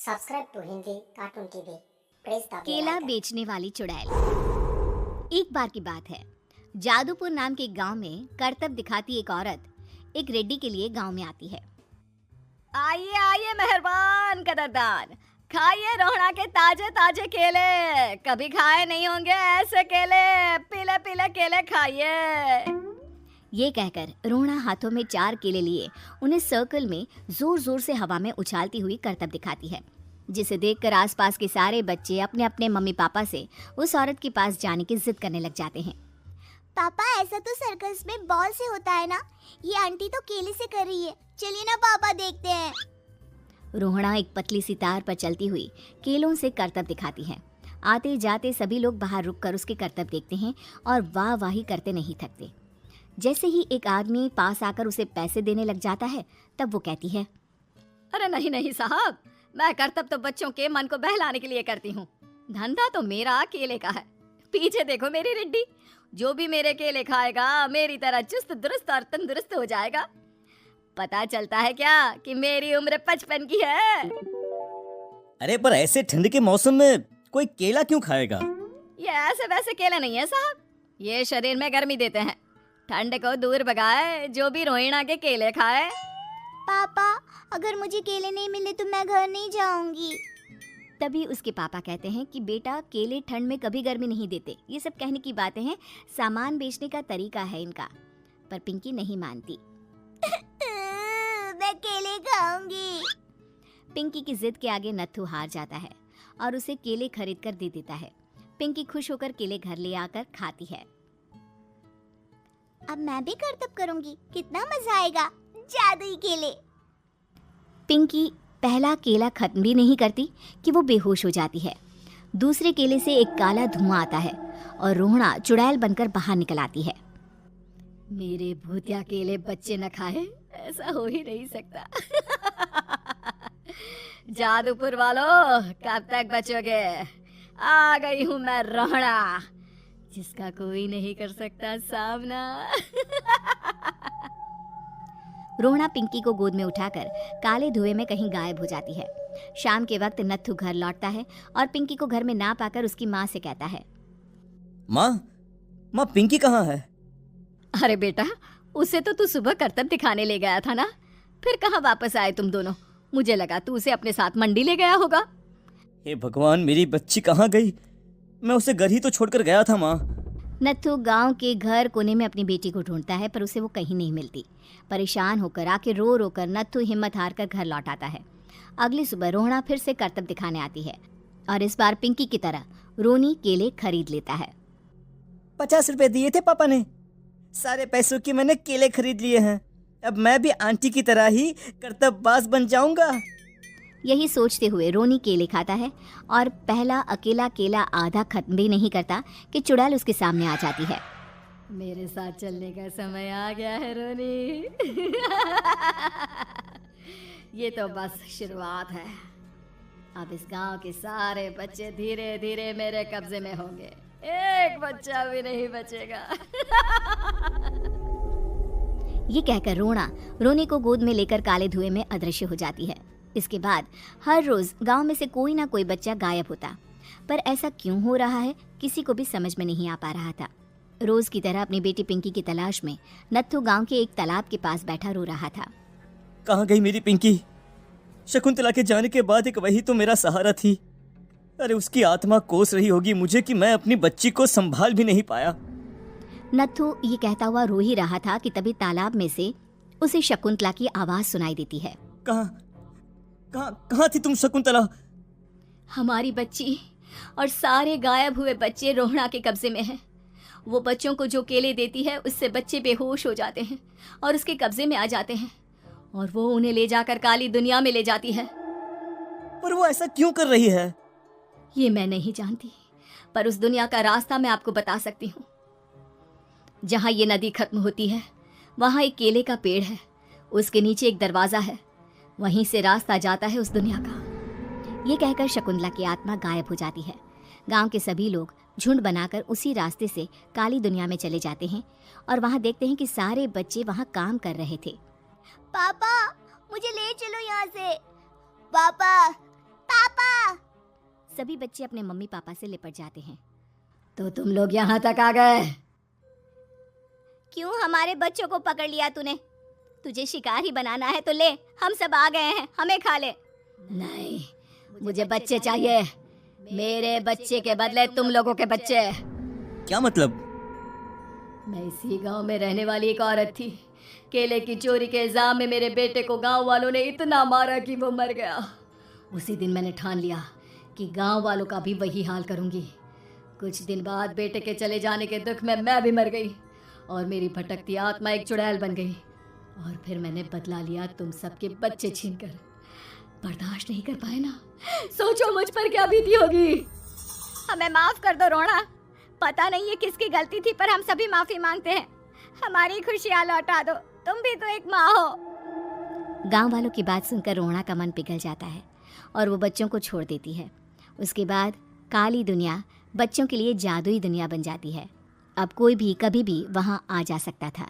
Subscribe to Hindi Cartoon TV. Press the bell केला icon. बेचने वाली चुड़ैल। एक बार की बात है, जादूपुर नाम के गांव में करतब दिखाती एक औरत एक रेड्डी के लिए गांव में आती है। आइए आइए मेहरबान कदरदान, खाइए रोहड़ा के ताजे ताजे केले, कभी खाए नहीं होंगे ऐसे केले, पीले पीले केले खाइए। ये कहकर रोहड़ा हाथों में 4 केले लिए उन्हें सर्कल में जोर जोर से हवा में उछालती हुई करतब दिखाती है, जिसे देखकर आसपास के सारे बच्चे अपने अपने मम्मी पापा से उस औरत के पास जाने की जिद करने लग जाते हैं। पापा ऐसा तो सर्कस में बॉल से होता है ना, ये आंटी तो केले से कर रही है, चलिए ना पापा देखते हैं। रोहड़ा एक पतली सी तार पर चलती हुई केलों से करतब दिखाती है। आते जाते सभी लोग बाहर रुककर उसके करतब देखते हैं और वाह वाही करते नहीं थकते। जैसे ही एक आदमी पास आकर उसे पैसे देने लग जाता है, तब वो कहती है, अरे नहीं नहीं साहब, मैं करतब तो बच्चों के मन को बहलाने के लिए करती हूँ, धंधा तो मेरा केले का है। पीछे देखो मेरी रिड्डी, जो भी मेरे केले खाएगा मेरी तरह चुस्त दुरुस्त और तंदुरुस्त हो जाएगा। पता चलता है क्या कि मेरी उम्र 55 की है। अरे पर ऐसे ठंड के मौसम में कोई केला क्यों खाएगा? ये ऐसे वैसे केले नहीं है साहब, ये शरीर में गर्मी देते हैं, ठंड को दूर भगाए, जो भी रोहिणा के केले खाए। पापा अगर मुझे केले नहीं मिले तो मैं घर नहीं जाऊंगी। तभी उसके पापा कहते हैं कि बेटा केले ठंड में कभी गर्मी नहीं देते, ये सब कहने की बातें हैं, सामान बेचने का तरीका है इनका। पर पिंकी नहीं मानती। मैं केले खाऊंगी। पिंकी की जिद के आगे नत्थू हार जाता है और उसे केले खरीद कर दे देता है। पिंकी खुश होकर केले घर ले आकर खाती है। अब मैं भी करतब करूंगी, कितना मजा आएगा, जादुई केले। पिंकी पहला केला खत्म भी नहीं करती कि वो बेहोश हो जाती है। दूसरे केले से एक काला धुआं आता है और रोहड़ा चुड़ैल बनकर बाहर निकल आती है। मेरे भूतिया केले बच्चे न खाए, ऐसा हो ही नहीं सकता। जादूपुर वालों, कब तक बचोगे? आ गई हूँ मैं रोहड़ा, जिसका कोई नहीं कर सकता सामना। रोहड़ा पिंकी को गोद में उठाकर काले धुएं में कहीं गायब हो जाती है। शाम के वक्त नत्थू घर लौटता है और पिंकी को घर में ना पाकर उसकी माँ से कहता है, माँ पिंकी कहाँ है? अरे बेटा, उसे तो तू सुबह करतब दिखाने ले गया था ना, फिर कहाँ वापस आए तुम दोनों? मुझे लगा तू उसे अपने साथ मंडी ले गया होगा। हे भगवान, मेरी बच्ची कहाँ गई? मैं उसे घर ही तो छोड़कर गया था माँ। नत्थू गांव के घर कोने में अपनी बेटी को ढूंढता है, पर उसे वो कहीं नहीं मिलती। परेशान होकर आखिर रो रो कर नत्थू हिम्मत हार कर घर लौट आता है। अगली सुबह रोहड़ा फिर से करतब दिखाने आती है और इस बार पिंकी की तरह रोनी केले खरीद लेता है। 50 रुपए दिए थे पापा ने, सारे पैसों की मैंने केले खरीद लिए हैं। अब मैं भी आंटी की तरह ही करतबबाज बन जाऊंगा। यही सोचते हुए रोनी केले खाता है और पहला अकेला केला आधा खत्म भी नहीं करता कि चुड़ैल उसके सामने आ जाती है। मेरे साथ चलने का समय आ गया है रोनी। ये तो बस शुरुआत है, अब इस गांव के सारे बच्चे धीरे धीरे मेरे कब्जे में होंगे, एक बच्चा भी नहीं बचेगा। ये कहकर रोनी को गोद में लेकर काले धुएं में अदृश्य हो जाती है। इसके बाद हर रोज गांव में से कोई ना कोई बच्चा गायब होता, पर ऐसा क्यों हो रहा है किसी को भी समझ में नहीं आ पा रहा था। रोज की तरह अपनी बेटी पिंकी की तलाश में नत्थू गांव के एक तालाब के पास बैठा रो रहा था। कहाँ गई मेरी पिंकी? शकुंतला के जाने के बाद एक वही तो मेरा सहारा थी। अरे उसकी आत्मा कोस रही होगी मुझे कि मैं अपनी बच्ची को संभाल भी नहीं पाया। नत्थू ये कहता हुआ रो ही रहा था कि तभी तालाब में से उसे शकुंतला की आवाज सुनाई देती है। कहाँ थी तुम शकुंतला? हमारी बच्ची और सारे गायब हुए बच्चे रोहड़ा के कब्जे में हैं। वो बच्चों को जो केले देती है उससे बच्चे बेहोश हो जाते हैं और उसके कब्जे में आ जाते हैं और वो उन्हें ले जाकर काली दुनिया में ले जाती है। पर वो ऐसा क्यों कर रही है? ये मैं नहीं जानती, पर उस दुनिया का रास्ता मैं आपको बता सकती हूँ। जहाँ ये नदी खत्म होती है वहाँ एक केले का पेड़ है, उसके नीचे एक दरवाजा है, वहीं से रास्ता जाता है उस दुनिया का। ये कहकर शकुंतला की आत्मा गायब हो जाती है। गांव के सभी लोग झुंड बनाकर उसी रास्ते से काली दुनिया में चले जाते हैं और वहाँ देखते हैं कि सारे बच्चे वहाँ काम कर रहे थे। पापा मुझे ले चलो यहाँ से। पापा सभी बच्चे अपने मम्मी पापा से लिपट जाते हैं। तो तुम लोग यहाँ तक आ गए? क्यों हमारे बच्चों को पकड़ लिया तूने? तुझे शिकार ही बनाना है तो ले, हम सब आ गए हैं, हमें खा ले। नहीं, मुझे बच्चे चाहिए, मेरे बच्चे के बदले तुम लोगों के बच्चे। क्या मतलब? मैं इसी गांव में रहने वाली एक औरत थी। केले की चोरी के इल्जाम में मेरे बेटे को गांव वालों ने इतना मारा कि वो मर गया। उसी दिन मैंने ठान लिया कि गांव वालों का भी वही हाल करूंगी। कुछ दिन बाद बेटे के चले जाने के दुख में मैं भी मर गई और मेरी भटकती आत्मा एक चुड़ैल बन गई। और फिर मैंने बदला लिया तुम सबके बच्चे छीनकर। बर्दाश्त नहीं कर पाए ना? सोचो मुझ पर क्या बीती होगी। हमें माफ कर दो रोना, पता नहीं ये किसकी गलती थी, पर हम सभी माफी मांगते हैं। हमारी खुशियां लौटा दो, तुम भी तो एक माँ हो। गांव वालों की बात सुनकर रोना का मन पिघल जाता है और वो बच्चों को छोड़ देती है। उसके बाद काली दुनिया बच्चों के लिए जादुई दुनिया बन जाती है। अब कोई भी कभी भी वहां आ जा सकता था।